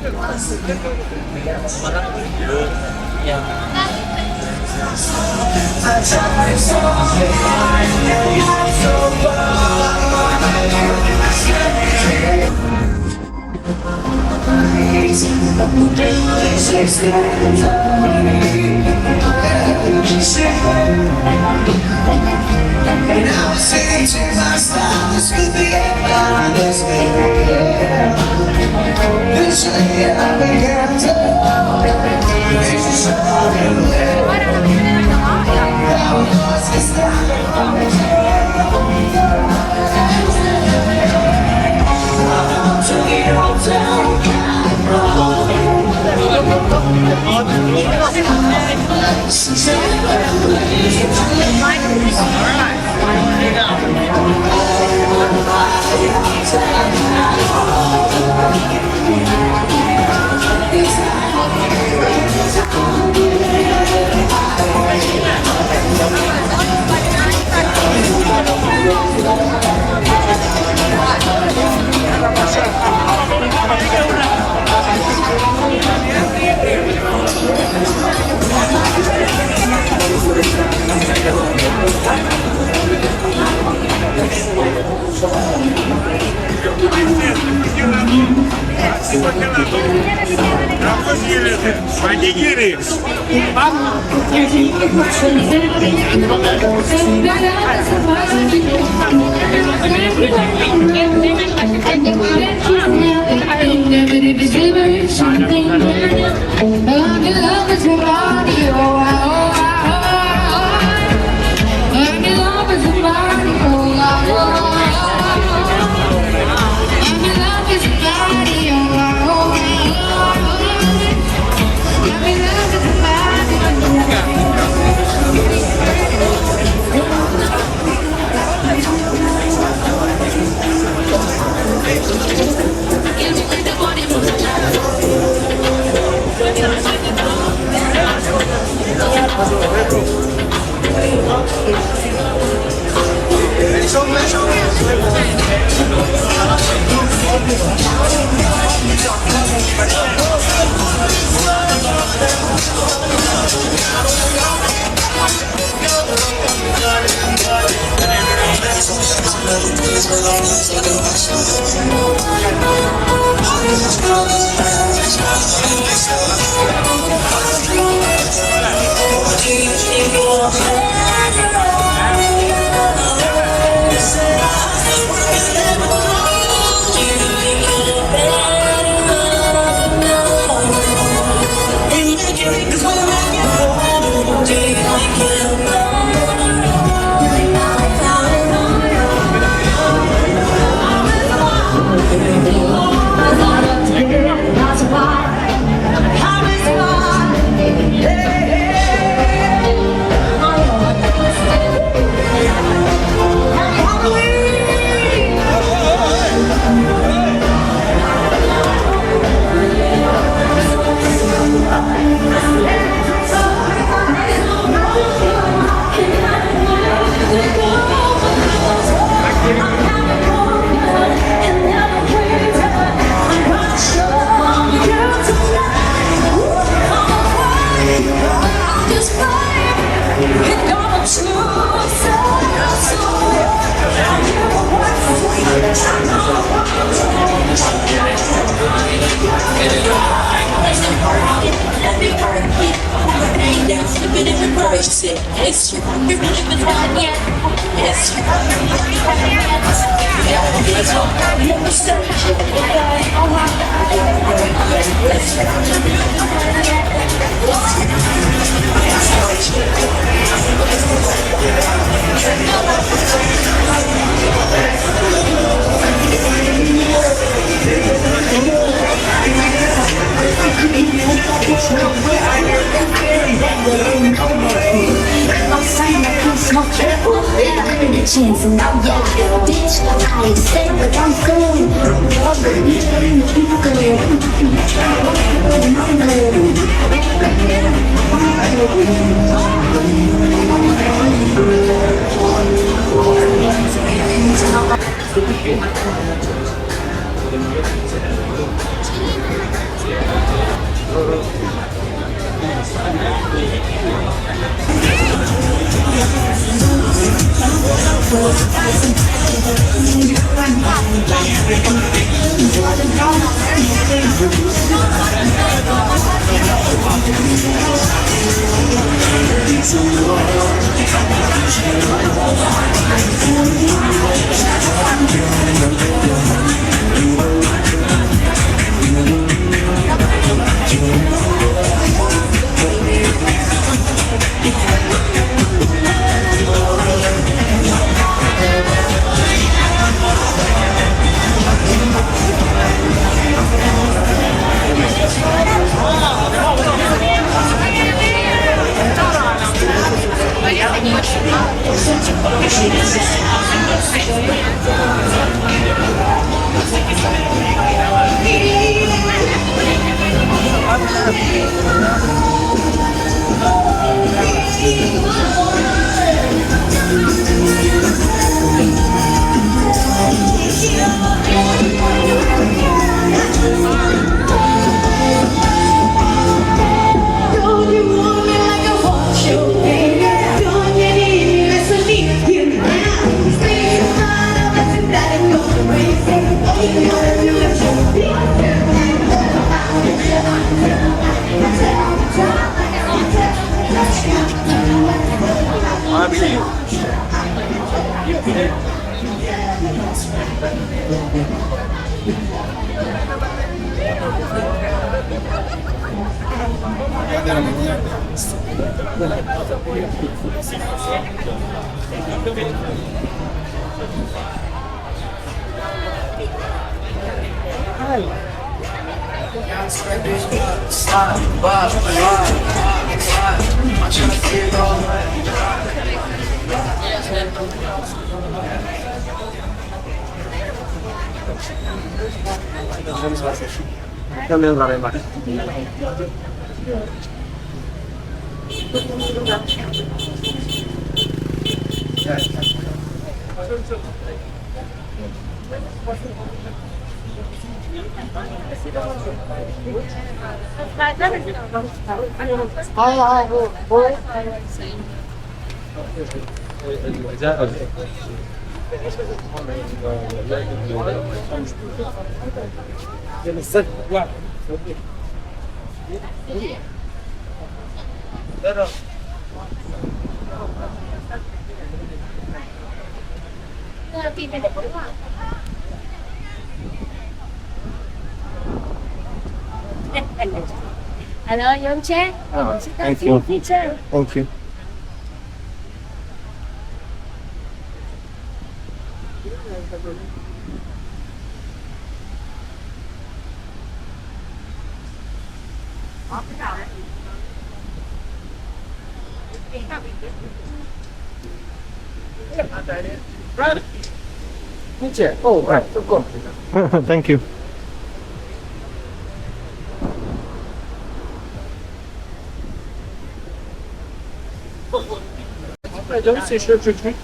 And I was saying to myself, this could be it, this could be it. This could be it, I began to love. This is all you live. Now it was this time. I'm to the hotel. Chance and now yeah, bitch, I say what I'm going. Don't you want me like I want you, baby? Don't you need me so need you now? Stay around, I'm not too bad and go crazy. Oh, you wanna do it, Hello, young Jack. Thank you. Picture. Thank you. Oh, right. Thank you. I don't see sure to treat.